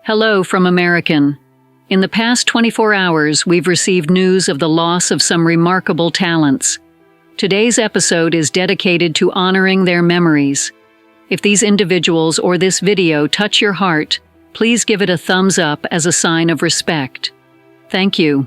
Hello from American. In the past 24 hours, we've received news of the loss of some remarkable talents. Today's episode is dedicated to honoring their memories. If these individuals or this video touch your heart, please give it a thumbs up as a sign of respect. Thank you.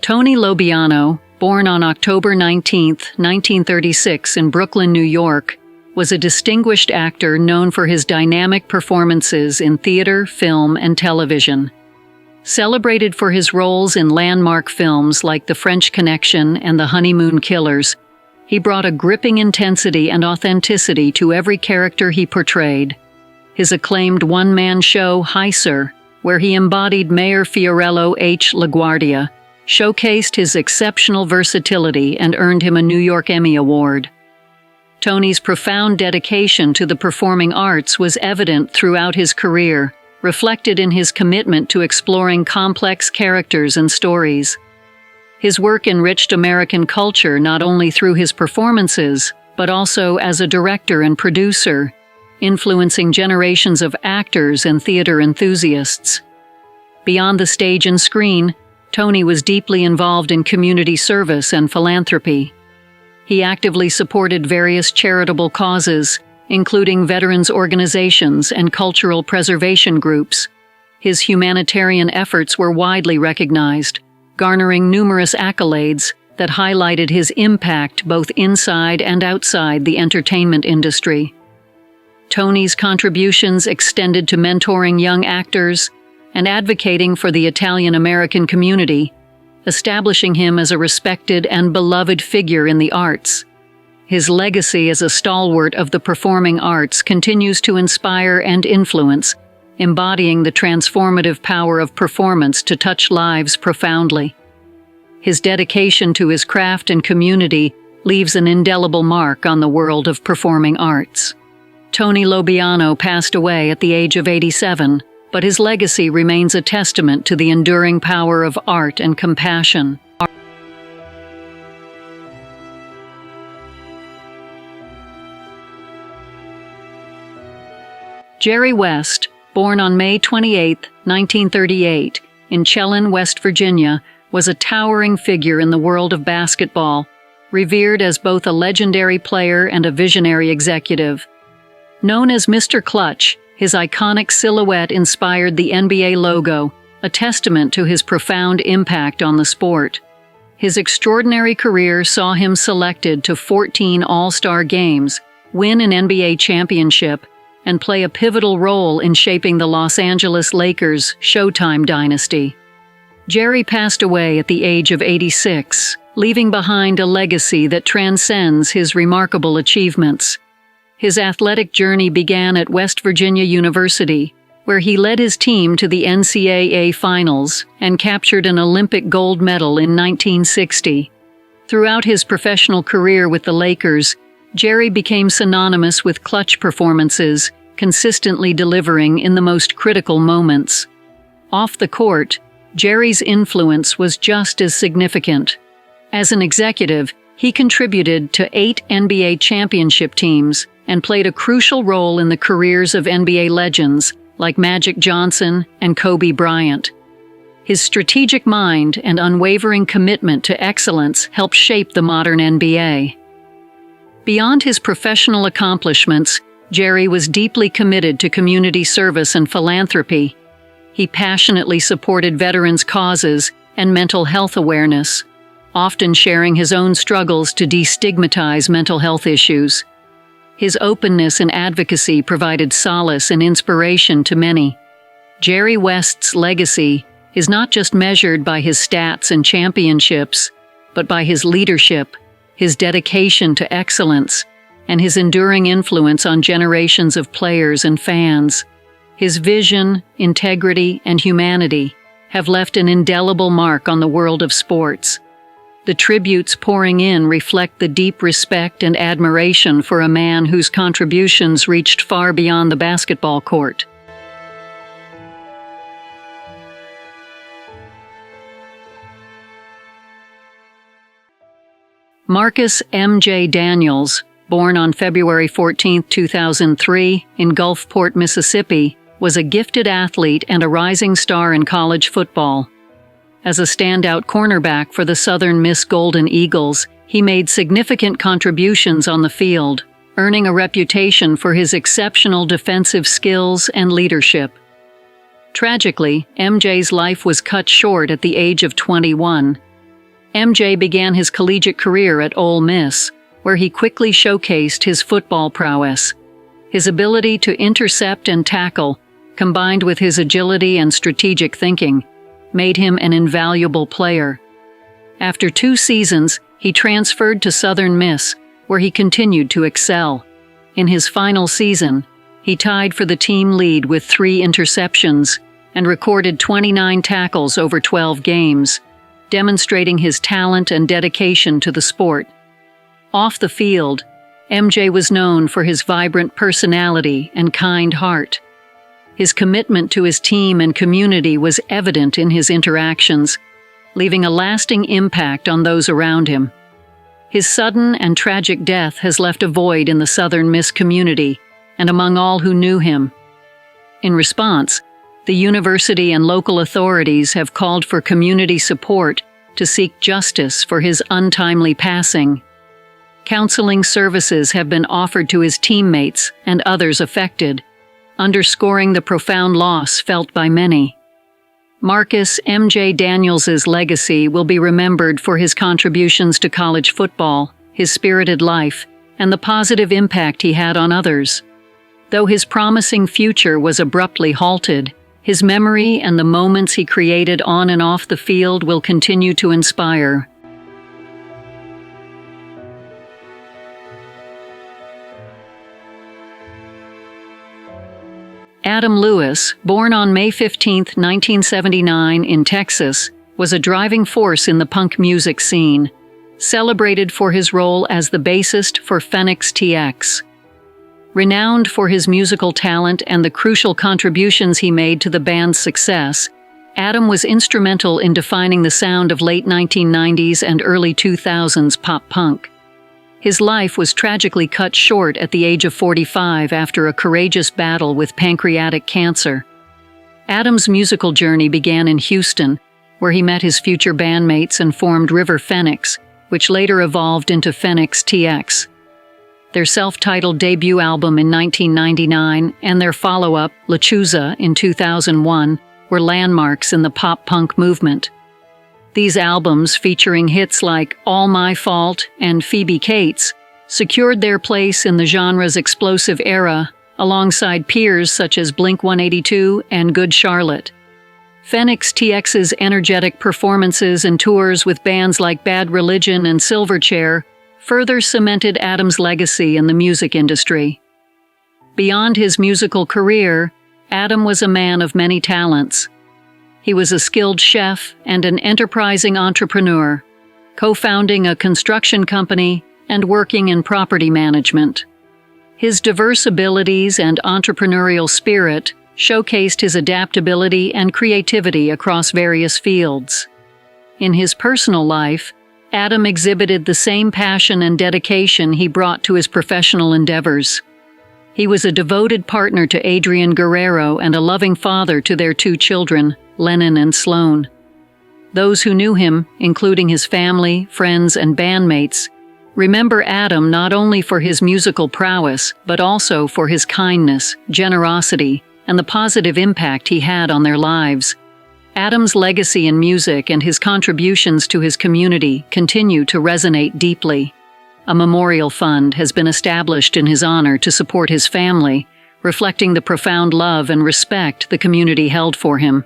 Tony Lo Biano, born on October 19, 1936 in Brooklyn, New York, was a distinguished actor known for his dynamic performances in theater, film, and television. Celebrated for his roles in landmark films like The French Connection and The Honeymoon Killers, he brought a gripping intensity and authenticity to every character he portrayed. His acclaimed one-man show, Hi Sir, where he embodied Mayor Fiorello H. LaGuardia, showcased his exceptional versatility and earned him a New York Emmy Award. Tony's profound dedication to the performing arts was evident throughout his career, reflected in his commitment to exploring complex characters and stories. His work enriched American culture not only through his performances, but also as a director and producer, influencing generations of actors and theater enthusiasts. Beyond the stage and screen, Tony was deeply involved in community service and philanthropy. He actively supported various charitable causes, including veterans organizations and cultural preservation groups. His humanitarian efforts were widely recognized, garnering numerous accolades that highlighted his impact both inside and outside the entertainment industry. Tony's contributions extended to mentoring young actors and advocating for the Italian-American community, establishing him as a respected and beloved figure in the arts. His legacy as a stalwart of the performing arts continues to inspire and influence, embodying the transformative power of performance to touch lives profoundly. His dedication to his craft and community leaves an indelible mark on the world of performing arts. Tony Lo Biano passed away at the age of 87, but his legacy remains a testament to the enduring power of art and compassion. Jerry West, born on May 28, 1938, in Chelan, West Virginia, was a towering figure in the world of basketball, revered as both a legendary player and a visionary executive. Known as Mr. Clutch, his iconic silhouette inspired the NBA logo, a testament to his profound impact on the sport. His extraordinary career saw him selected to 14 All-Star games, win an NBA championship, and play a pivotal role in shaping the Los Angeles Lakers' Showtime dynasty. Jerry passed away at the age of 86, leaving behind a legacy that transcends his remarkable achievements. His athletic journey began at West Virginia University, where he led his team to the NCAA Finals and captured an Olympic gold medal in 1960. Throughout his professional career with the Lakers, Jerry became synonymous with clutch performances, consistently delivering in the most critical moments. Off the court, Jerry's influence was just as significant. As an executive, he contributed to 8 NBA championship teams and played a crucial role in the careers of NBA legends like Magic Johnson and Kobe Bryant. His strategic mind and unwavering commitment to excellence helped shape the modern NBA. Beyond his professional accomplishments, Jerry was deeply committed to community service and philanthropy. He passionately supported veterans' causes and mental health awareness, often sharing his own struggles to destigmatize mental health issues. His openness and advocacy provided solace and inspiration to many. Jerry West's legacy is not just measured by his stats and championships, but by his leadership, his dedication to excellence, and his enduring influence on generations of players and fans. His vision, integrity, and humanity have left an indelible mark on the world of sports. The tributes pouring in reflect the deep respect and admiration for a man whose contributions reached far beyond the basketball court. Marcus M.J. Daniels, born on February 14, 2003, in Gulfport, Mississippi, was a gifted athlete and a rising star in college football. As a standout cornerback for the Southern Miss Golden Eagles, he made significant contributions on the field, earning a reputation for his exceptional defensive skills and leadership. Tragically, MJ's life was cut short at the age of 21. MJ began his collegiate career at Ole Miss, where he quickly showcased his football prowess. His ability to intercept and tackle, combined with his agility and strategic thinking, made him an invaluable player. After 2 seasons, he transferred to Southern Miss, where he continued to excel. In his final season, he tied for the team lead with 3 interceptions and recorded 29 tackles over 12 games, demonstrating his talent and dedication to the sport. Off the field, MJ was known for his vibrant personality and kind heart. His commitment to his team and community was evident in his interactions, leaving a lasting impact on those around him. His sudden and tragic death has left a void in the Southern Miss community and among all who knew him. In response, the university and local authorities have called for community support to seek justice for his untimely passing. Counseling services have been offered to his teammates and others affected, underscoring the profound loss felt by many. Marcus M.J. Daniels's legacy will be remembered for his contributions to college football, his spirited life, and the positive impact he had on others. Though his promising future was abruptly halted, his memory and the moments he created on and off the field will continue to inspire. Adam Lewis, born on May 15, 1979, in Texas, was a driving force in the punk music scene, celebrated for his role as the bassist for Phoenix TX. Renowned for his musical talent and the crucial contributions he made to the band's success, Adam was instrumental in defining the sound of late 1990s and early 2000s pop punk. His life was tragically cut short at the age of 45 after a courageous battle with pancreatic cancer. Adam's musical journey began in Houston, where he met his future bandmates and formed River Phoenix, which later evolved into Phoenix TX. Their self-titled debut album in 1999 and their follow-up, La Chuza, in 2001, were landmarks in the pop-punk movement. These albums, featuring hits like All My Fault and Phoebe Cates, secured their place in the genre's explosive era, alongside peers such as Blink-182 and Good Charlotte. Phoenix TX's energetic performances and tours with bands like Bad Religion and Silverchair further cemented Adam's legacy in the music industry. Beyond his musical career, Adam was a man of many talents. He was a skilled chef and an enterprising entrepreneur, co-founding a construction company and working in property management. His diverse abilities and entrepreneurial spirit showcased his adaptability and creativity across various fields. In his personal life, Adam exhibited the same passion and dedication he brought to his professional endeavors. He was a devoted partner to Adrian Guerrero and a loving father to their 2 children, Lennon and Sloan. Those who knew him, including his family, friends, and bandmates, remember Adam not only for his musical prowess, but also for his kindness, generosity, and the positive impact he had on their lives. Adam's legacy in music and his contributions to his community continue to resonate deeply. A memorial fund has been established in his honor to support his family, reflecting the profound love and respect the community held for him.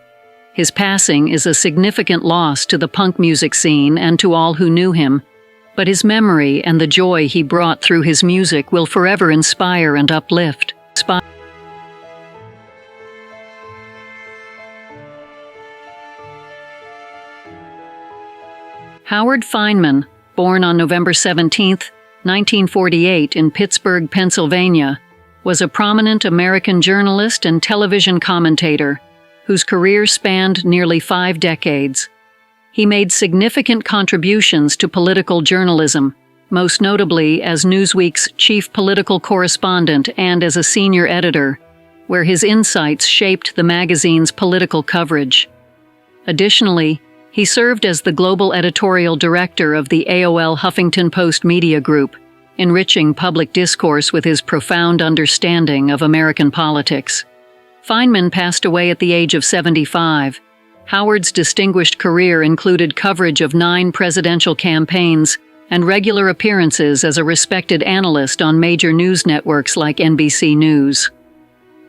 His passing is a significant loss to the punk music scene and to all who knew him, but his memory and the joy he brought through his music will forever inspire and uplift. Howard Fineman, born on November 17, 1948 in Pittsburgh, Pennsylvania, was a prominent American journalist and television commentator whose career spanned nearly 5 decades. He made significant contributions to political journalism, most notably as Newsweek's chief political correspondent and as a senior editor, where his insights shaped the magazine's political coverage. Additionally, he served as the global editorial director of the AOL Huffington Post Media Group, enriching public discourse with his profound understanding of American politics. Fineman passed away at the age of 75. Howard's distinguished career included coverage of 9 presidential campaigns and regular appearances as a respected analyst on major news networks like NBC News.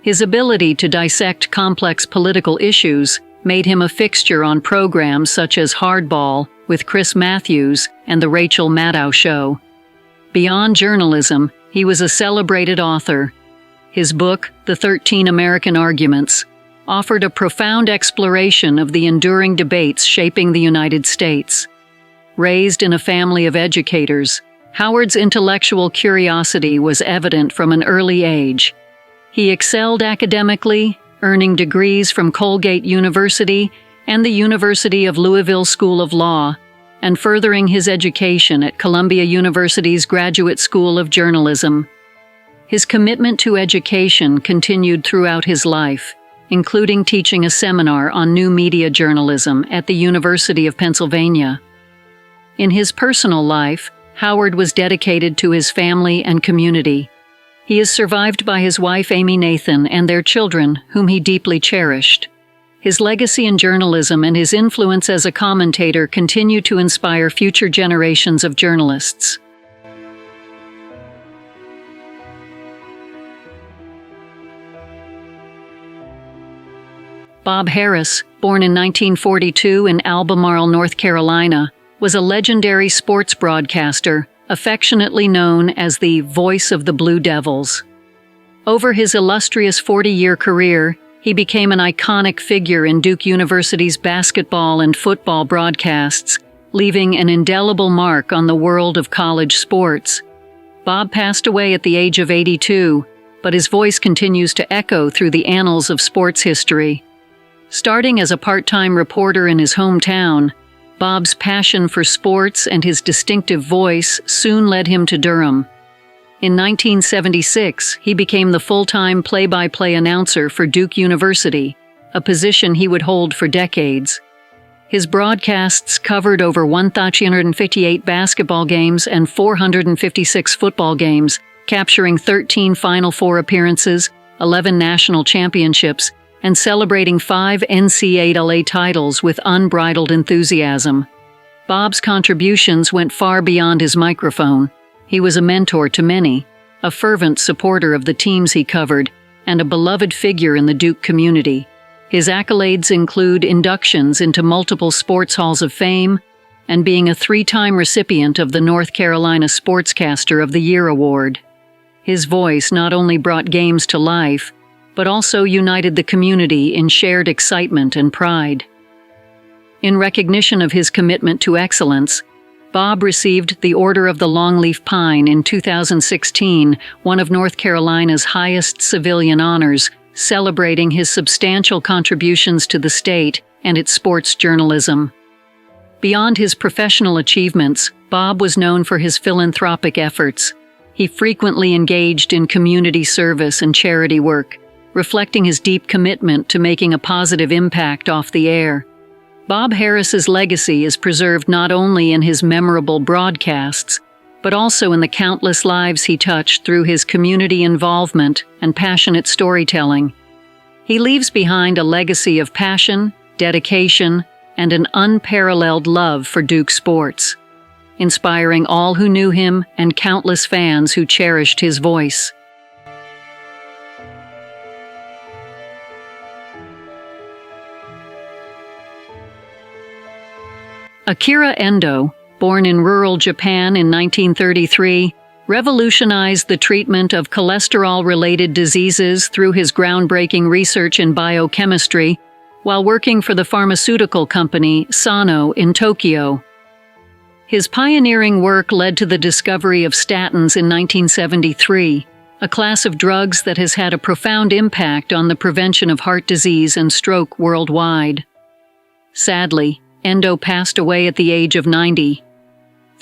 His ability to dissect complex political issues made him a fixture on programs such as Hardball with Chris Matthews and The Rachel Maddow Show. Beyond journalism, he was a celebrated author. His book, The 13 American Arguments, offered a profound exploration of the enduring debates shaping the United States. Raised in a family of educators, Howard's intellectual curiosity was evident from an early age. He excelled academically, earning degrees from Colgate University and the University of Louisville School of Law, and furthering his education at Columbia University's Graduate School of Journalism. His commitment to education continued throughout his life, including teaching a seminar on new media journalism at the University of Pennsylvania. In his personal life, Howard was dedicated to his family and community. He is survived by his wife Amy Nathan and their children, whom he deeply cherished. His legacy in journalism and his influence as a commentator continue to inspire future generations of journalists. Bob Harris, born in 1942 in Albemarle, North Carolina, was a legendary sports broadcaster, affectionately known as the voice of the Blue Devils. Over his illustrious 40-year career, he became an iconic figure in Duke University's basketball and football broadcasts, leaving an indelible mark on the world of college sports. Bob passed away at the age of 82, but his voice continues to echo through the annals of sports history. Starting as a part-time reporter in his hometown, Bob's passion for sports and his distinctive voice soon led him to Durham. In 1976, he became the full-time play-by-play announcer for Duke University, a position he would hold for decades. His broadcasts covered over 1,358 basketball games and 456 football games, capturing 13 Final Four appearances, 11 national championships, and celebrating 5 NCAA titles with unbridled enthusiasm. Bob's contributions went far beyond his microphone. He was a mentor to many, a fervent supporter of the teams he covered, and a beloved figure in the Duke community. His accolades include inductions into multiple sports halls of fame and being a 3-time recipient of the North Carolina Sportscaster of the Year award. His voice not only brought games to life, but also united the community in shared excitement and pride. In recognition of his commitment to excellence, Bob received the Order of the Longleaf Pine in 2016, one of North Carolina's highest civilian honors, celebrating his substantial contributions to the state and its sports journalism. Beyond his professional achievements, Bob was known for his philanthropic efforts. He frequently engaged in community service and charity work, reflecting his deep commitment to making a positive impact off the air. Bob Harris's legacy is preserved not only in his memorable broadcasts, but also in the countless lives he touched through his community involvement and passionate storytelling. He leaves behind a legacy of passion, dedication, and an unparalleled love for Duke sports, inspiring all who knew him and countless fans who cherished his voice. Akira Endo, born in rural Japan in 1933, revolutionized the treatment of cholesterol-related diseases through his groundbreaking research in biochemistry while working for the pharmaceutical company Sano in Tokyo. His pioneering work led to the discovery of statins in 1973, a class of drugs that has had a profound impact on the prevention of heart disease and stroke worldwide. Sadly, Endo passed away at the age of 90.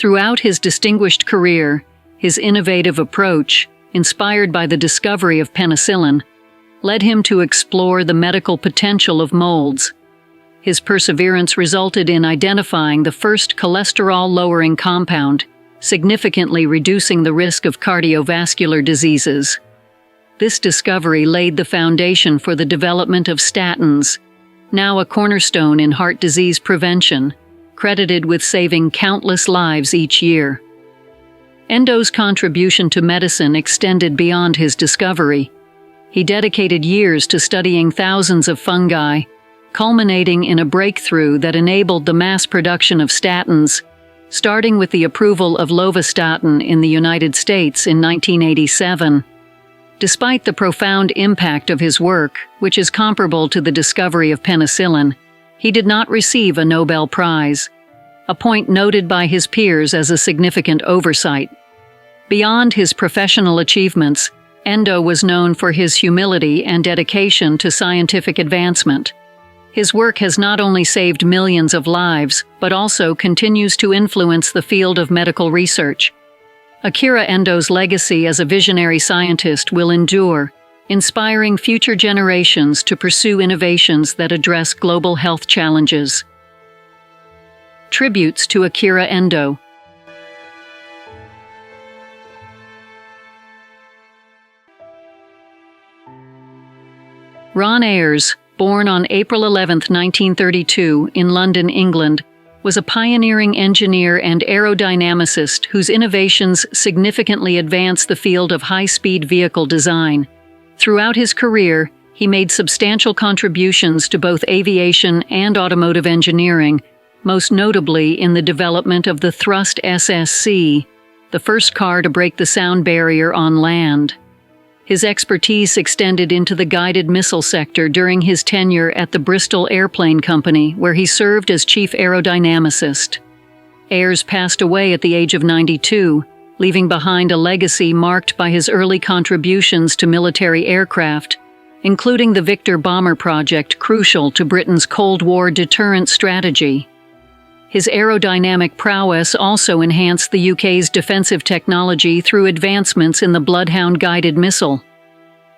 Throughout his distinguished career, his innovative approach, inspired by the discovery of penicillin, led him to explore the medical potential of molds. His perseverance resulted in identifying the first cholesterol-lowering compound, significantly reducing the risk of cardiovascular diseases. This discovery laid the foundation for the development of statins, now a cornerstone in heart disease prevention, credited with saving countless lives each year. Endo's contribution to medicine extended beyond his discovery. He dedicated years to studying thousands of fungi, culminating in a breakthrough that enabled the mass production of statins, starting with the approval of lovastatin in the United States in 1987. Despite the profound impact of his work, which is comparable to the discovery of penicillin, he did not receive a Nobel Prize, a point noted by his peers as a significant oversight. Beyond his professional achievements, Endo was known for his humility and dedication to scientific advancement. His work has not only saved millions of lives, but also continues to influence the field of medical research. Akira Endo's legacy as a visionary scientist will endure, inspiring future generations to pursue innovations that address global health challenges. Tributes to Akira Endo. Ron Ayers, born on April 11, 1932, in London, England, was a pioneering engineer and aerodynamicist whose innovations significantly advanced the field of high-speed vehicle design. Throughout his career, he made substantial contributions to both aviation and automotive engineering, most notably in the development of the Thrust SSC, the first car to break the sound barrier on land. His expertise extended into the guided missile sector during his tenure at the Bristol Airplane Company, where he served as chief aerodynamicist. Ayers passed away at the age of 92, leaving behind a legacy marked by his early contributions to military aircraft, including the Victor bomber project crucial to Britain's Cold War deterrent strategy. His aerodynamic prowess also enhanced the UK's defensive technology through advancements in the Bloodhound guided missile.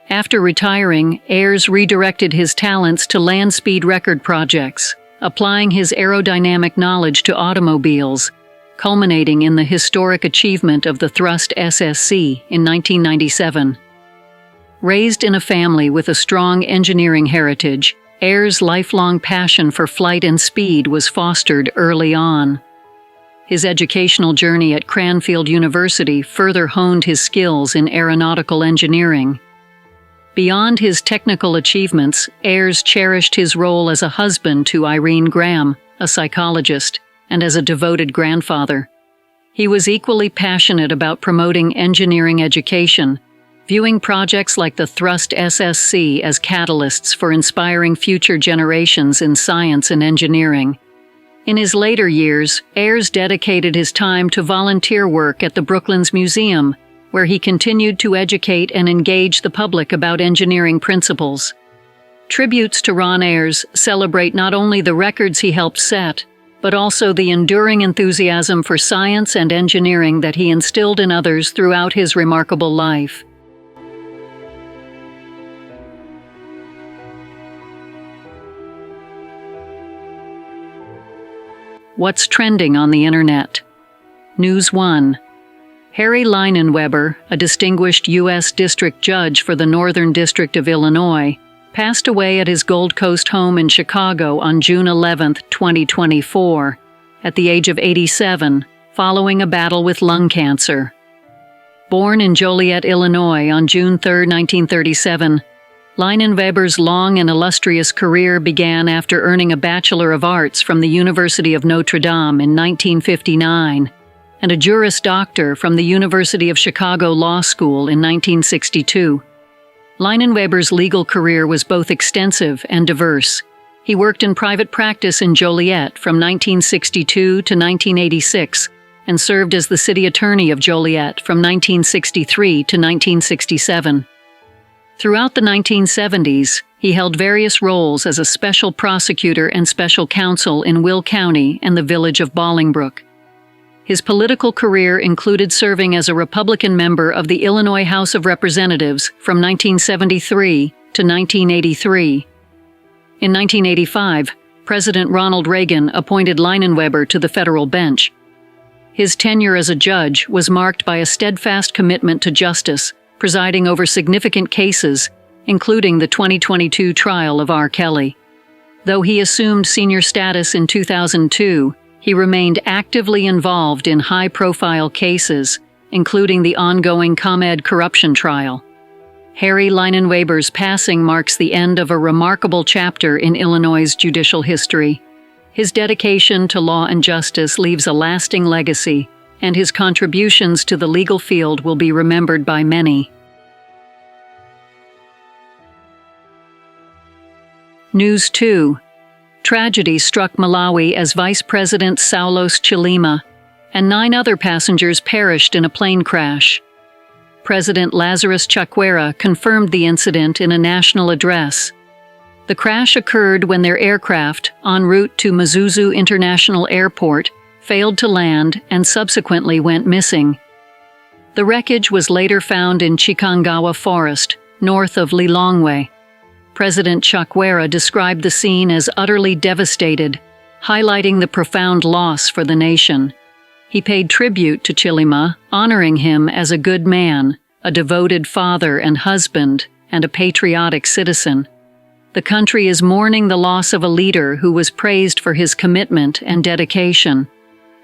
After retiring, Ayers redirected his talents to land speed record projects, applying his aerodynamic knowledge to automobiles, culminating in the historic achievement of the Thrust SSC in 1997. Raised in a family with a strong engineering heritage, Ayers' lifelong passion for flight and speed was fostered early on. His educational journey at Cranfield University further honed his skills in aeronautical engineering. Beyond his technical achievements, Ayers cherished his role as a husband to Irene Graham, a psychologist, and as a devoted grandfather. He was equally passionate about promoting engineering education, viewing projects like the Thrust SSC as catalysts for inspiring future generations in science and engineering. In his later years, Ayers dedicated his time to volunteer work at the Brooklands Museum, where he continued to educate and engage the public about engineering principles. Tributes to Ron Ayers celebrate not only the records he helped set, but also the enduring enthusiasm for science and engineering that he instilled in others throughout his remarkable life. What's trending on the internet? News 1. Harry Leinenweber, a distinguished U.S. district judge for the Northern District of Illinois, passed away at his Gold Coast home in Chicago on June 11, 2024, at the age of 87, following a battle with lung cancer. Born in Joliet, Illinois on June 3, 1937, Leinenweber's long and illustrious career began after earning a Bachelor of Arts from the University of Notre Dame in 1959 and a Juris Doctor from the University of Chicago Law School in 1962. Leinenweber's legal career was both extensive and diverse. He worked in private practice in Joliet from 1962 to 1986 and served as the city attorney of Joliet from 1963 to 1967. Throughout the 1970s, he held various roles as a special prosecutor and special counsel in Will County and the village of Bolingbrook. His political career included serving as a Republican member of the Illinois House of Representatives from 1973 to 1983. In 1985, President Ronald Reagan appointed Leinenweber to the federal bench. His tenure as a judge was marked by a steadfast commitment to justice, presiding over significant cases, including the 2022 trial of R. Kelly. Though he assumed senior status in 2002, he remained actively involved in high-profile cases, including the ongoing ComEd corruption trial. Harry Leinenweber's passing marks the end of a remarkable chapter in Illinois' judicial history. His dedication to law and justice leaves a lasting legacy, and his contributions to the legal field will be remembered by many. News 2. Tragedy struck Malawi as Vice President Saulos Chilima, and 9 other passengers perished in a plane crash. President Lazarus Chakwera confirmed the incident in a national address. The crash occurred when their aircraft, en route to Mzuzu International Airport, failed to land and subsequently went missing. The wreckage was later found in Chikangawa Forest, north of Lilongwe. President Chakwera described the scene as utterly devastated, highlighting the profound loss for the nation. He paid tribute to Chilima, honoring him as a good man, a devoted father and husband, and a patriotic citizen. The country is mourning the loss of a leader who was praised for his commitment and dedication.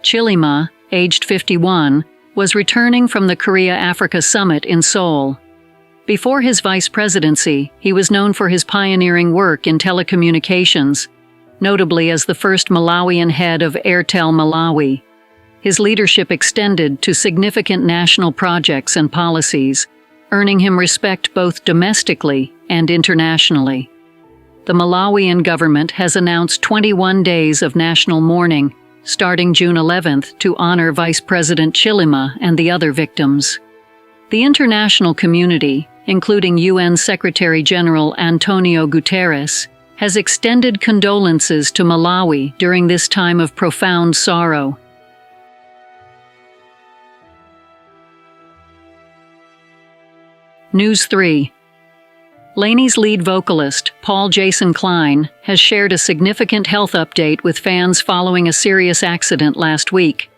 Chilima, aged 51, was returning from the Korea-Africa Summit in Seoul. Before his vice presidency, he was known for his pioneering work in telecommunications, notably as the first Malawian head of Airtel Malawi. His leadership extended to significant national projects and policies, earning him respect both domestically and internationally. The Malawian government has announced 21 days of national mourning, starting June 11th, to honor Vice President Chilima and the other victims. The international community, including UN Secretary-General Antonio Guterres, has extended condolences to Malawi during this time of profound sorrow. News 3. LANY's lead vocalist, Paul Jason Klein, has shared a significant health update with fans following a serious accident last week.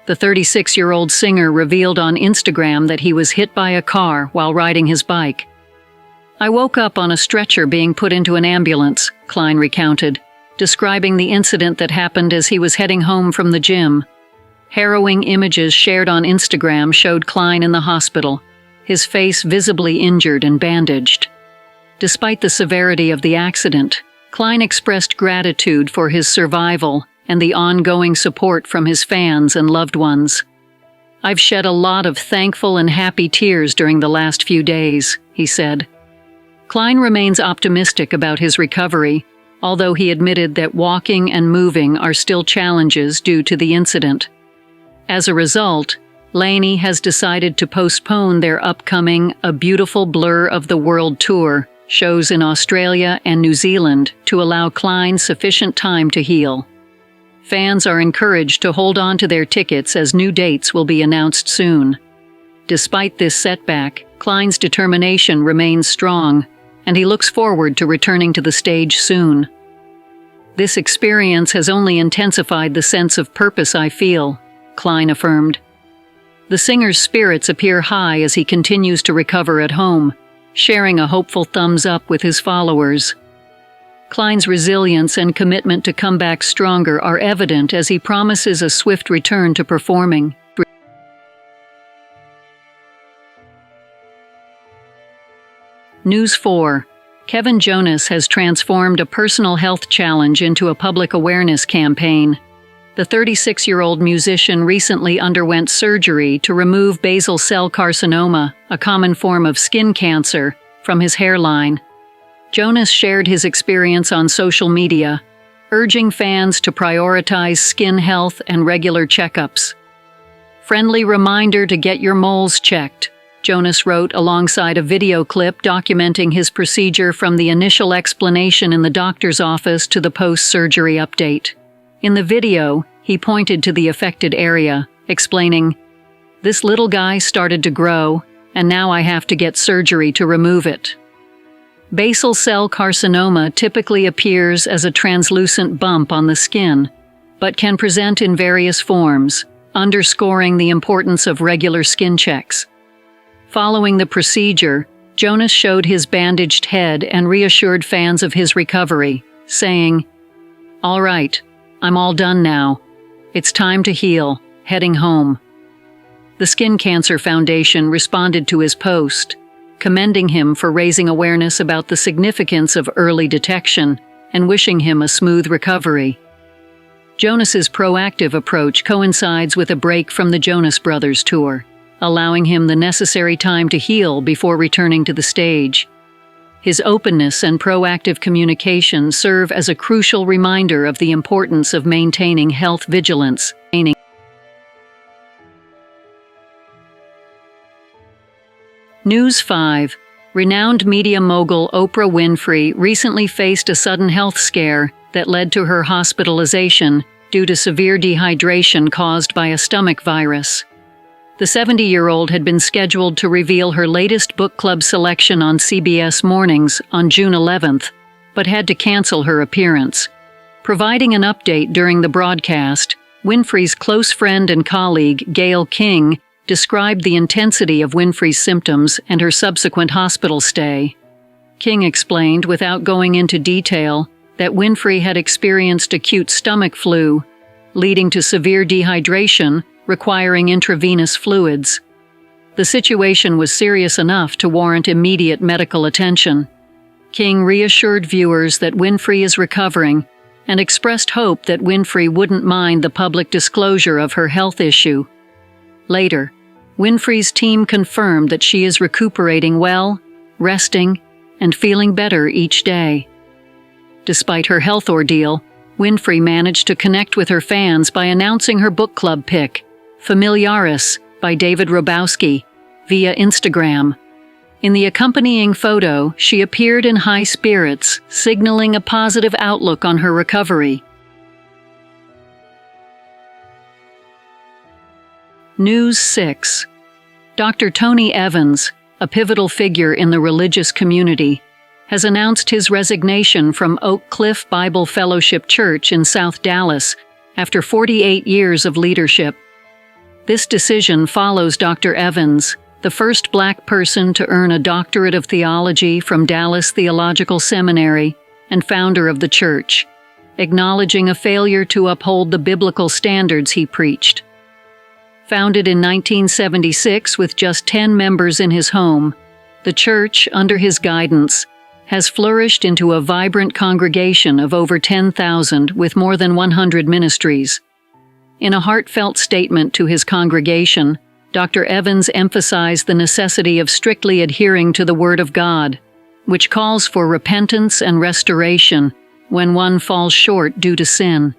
The 36-year-old singer revealed on Instagram that he was hit by a car while riding his bike. "I woke up on a stretcher being put into an ambulance," Klein recounted, describing the incident that happened as he was heading home from the gym. Harrowing images shared on Instagram showed Klein in the hospital, his face visibly injured and bandaged. Despite the severity of the accident, Klein expressed gratitude for his survival and the ongoing support from his fans and loved ones. "I've shed a lot of thankful and happy tears during the last few days," he said. Klein remains optimistic about his recovery, although he admitted that walking and moving are still challenges due to the incident. As a result, LANY has decided to postpone their upcoming A Beautiful Blur of the World tour shows in Australia and New Zealand to allow Klein sufficient time to heal. Fans are encouraged to hold on to their tickets as new dates will be announced soon. Despite this setback, Klein's determination remains strong, and he looks forward to returning to the stage soon. "This experience has only intensified the sense of purpose I feel," Klein affirmed. The singer's spirits appear high as he continues to recover at home, sharing a hopeful thumbs up with his followers. Klein's resilience and commitment to come back stronger are evident as he promises a swift return to performing. News 4. Kevin Jonas has transformed a personal health challenge into a public awareness campaign. The 36-year-old musician recently underwent surgery to remove basal cell carcinoma, a common form of skin cancer, from his hairline. Jonas shared his experience on social media, urging fans to prioritize skin health and regular checkups. "Friendly reminder to get your moles checked," Jonas wrote alongside a video clip documenting his procedure from the initial explanation in the doctor's office to the post-surgery update. In the video, he pointed to the affected area, explaining, "This little guy started to grow, and now I have to get surgery to remove it." Basal cell carcinoma typically appears as a translucent bump on the skin, but can present in various forms, underscoring the importance of regular skin checks. Following the procedure, Jonas showed his bandaged head and reassured fans of his recovery, saying, "All right, I'm all done now. It's time to heal, heading home." The Skin Cancer Foundation responded to his post, commending him for raising awareness about the significance of early detection and wishing him a smooth recovery. Jonas's proactive approach coincides with a break from the Jonas Brothers tour, allowing him the necessary time to heal before returning to the stage. His openness and proactive communication serve as a crucial reminder of the importance of maintaining health vigilance. News 5. Renowned media mogul Oprah Winfrey recently faced a sudden health scare that led to her hospitalization due to severe dehydration caused by a stomach virus. The 70-year-old had been scheduled to reveal her latest book club selection on CBS Mornings on June 11th, but had to cancel her appearance. Providing an update during the broadcast, Winfrey's close friend and colleague, Gayle King, described the intensity of Winfrey's symptoms and her subsequent hospital stay. King explained, without going into detail, that Winfrey had experienced acute stomach flu, leading to severe dehydration, requiring intravenous fluids. The situation was serious enough to warrant immediate medical attention. King reassured viewers that Winfrey is recovering and expressed hope that Winfrey wouldn't mind the public disclosure of her health issue. Later, Winfrey's team confirmed that she is recuperating well, resting, and feeling better each day. Despite her health ordeal, Winfrey managed to connect with her fans by announcing her book club pick, Familiaris, by David Robowski, via Instagram. In the accompanying photo, she appeared in high spirits, signaling a positive outlook on her recovery. News 6. Dr. Tony Evans, a pivotal figure in the religious community, has announced his resignation from Oak Cliff Bible Fellowship Church in South Dallas after 48 years of leadership. This decision follows Dr. Evans, the first Black person to earn a doctorate of theology from Dallas Theological Seminary and founder of the church, acknowledging a failure to uphold the biblical standards he preached. Founded in 1976 with just 10 members in his home, the church, under his guidance, has flourished into a vibrant congregation of over 10,000 with more than 100 ministries. In a heartfelt statement to his congregation, Dr. Evans emphasized the necessity of strictly adhering to the Word of God, which calls for repentance and restoration when one falls short due to sin.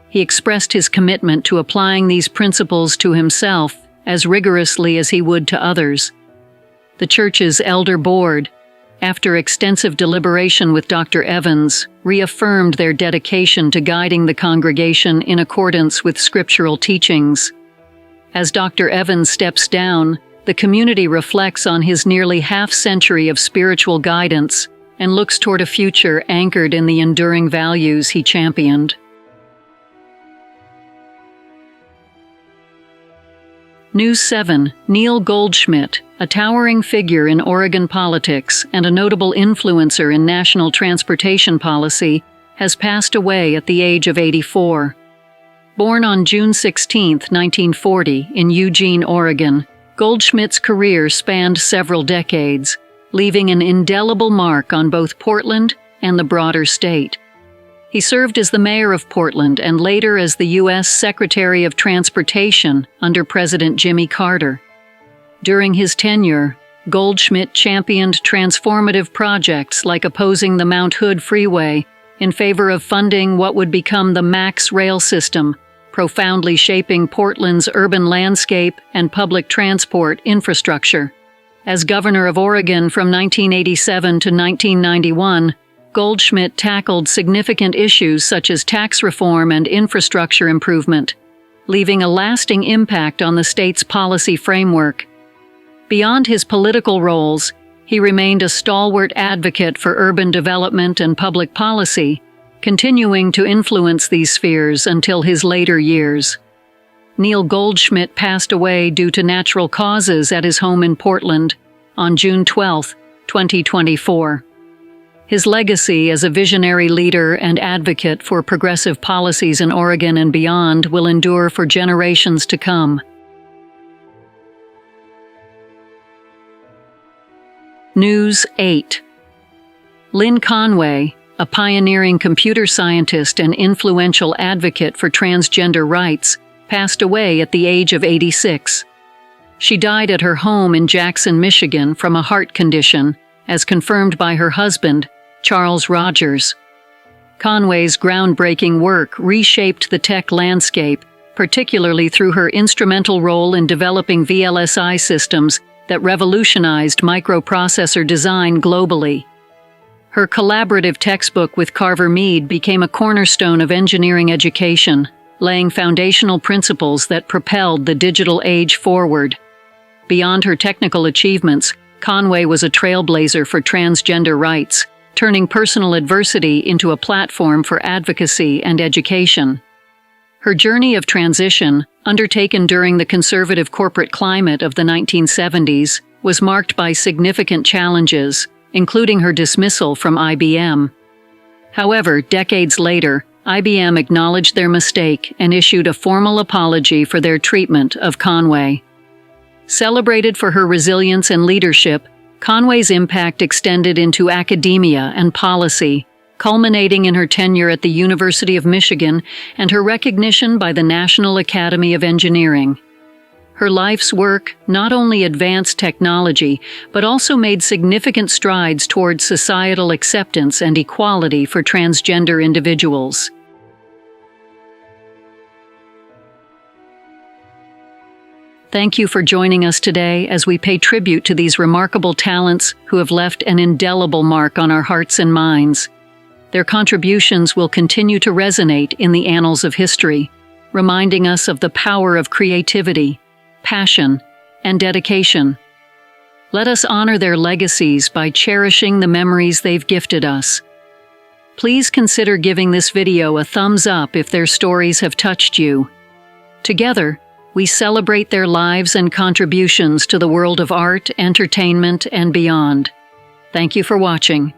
He expressed his commitment to applying these principles to himself as rigorously as he would to others. The church's elder board, after extensive deliberation with Dr. Evans, reaffirmed their dedication to guiding the congregation in accordance with scriptural teachings. As Dr. Evans steps down, the community reflects on his nearly half-century of spiritual guidance and looks toward a future anchored in the enduring values he championed. News 7. Neil Goldschmidt, a towering figure in Oregon politics and a notable influencer in national transportation policy, has passed away at the age of 84. Born on June 16, 1940, in Eugene, Oregon, Goldschmidt's career spanned several decades, leaving an indelible mark on both Portland and the broader state. He served as the mayor of Portland and later as the U.S. Secretary of Transportation under President Jimmy Carter. During his tenure, Goldschmidt championed transformative projects like opposing the Mount Hood Freeway in favor of funding what would become the MAX rail system, profoundly shaping Portland's urban landscape and public transport infrastructure. As governor of Oregon from 1987 to 1991, Goldschmidt tackled significant issues such as tax reform and infrastructure improvement. leaving a lasting impact on the state's policy framework. Beyond his political roles, he remained a stalwart advocate for urban development and public policy, continuing to influence these spheres until his later years. Neil Goldschmidt passed away due to natural causes at his home in Portland on June 12, 2024. His legacy as a visionary leader and advocate for progressive policies in Oregon and beyond will endure for generations to come. News 8. Lynn Conway, a pioneering computer scientist and influential advocate for transgender rights, passed away at the age of 86. She died at her home in Jackson, Michigan from a heart condition, as confirmed by her husband, Charles Rogers. Conway's groundbreaking work reshaped the tech landscape, particularly through her instrumental role in developing VLSI systems that revolutionized microprocessor design globally. Her collaborative textbook with Carver Mead became a cornerstone of engineering education, laying foundational principles that propelled the digital age forward. Beyond her technical achievements, Conway was a trailblazer for transgender rights, turning personal adversity into a platform for advocacy and education. Her journey of transition, undertaken during the conservative corporate climate of the 1970s, was marked by significant challenges, including her dismissal from IBM. However, decades later, IBM acknowledged their mistake and issued a formal apology for their treatment of Conway. Celebrated for her resilience and leadership, Conway's impact extended into academia and policy, culminating in her tenure at the University of Michigan and her recognition by the National Academy of Engineering. Her life's work not only advanced technology, but also made significant strides towards societal acceptance and equality for transgender individuals. Thank you for joining us today as we pay tribute to these remarkable talents who have left an indelible mark on our hearts and minds. Their contributions will continue to resonate in the annals of history, reminding us of the power of creativity, passion, and dedication. Let us honor their legacies by cherishing the memories they've gifted us. Please consider giving this video a thumbs up if their stories have touched you. Together, we celebrate their lives and contributions to the world of art, entertainment, and beyond. Thank you for watching.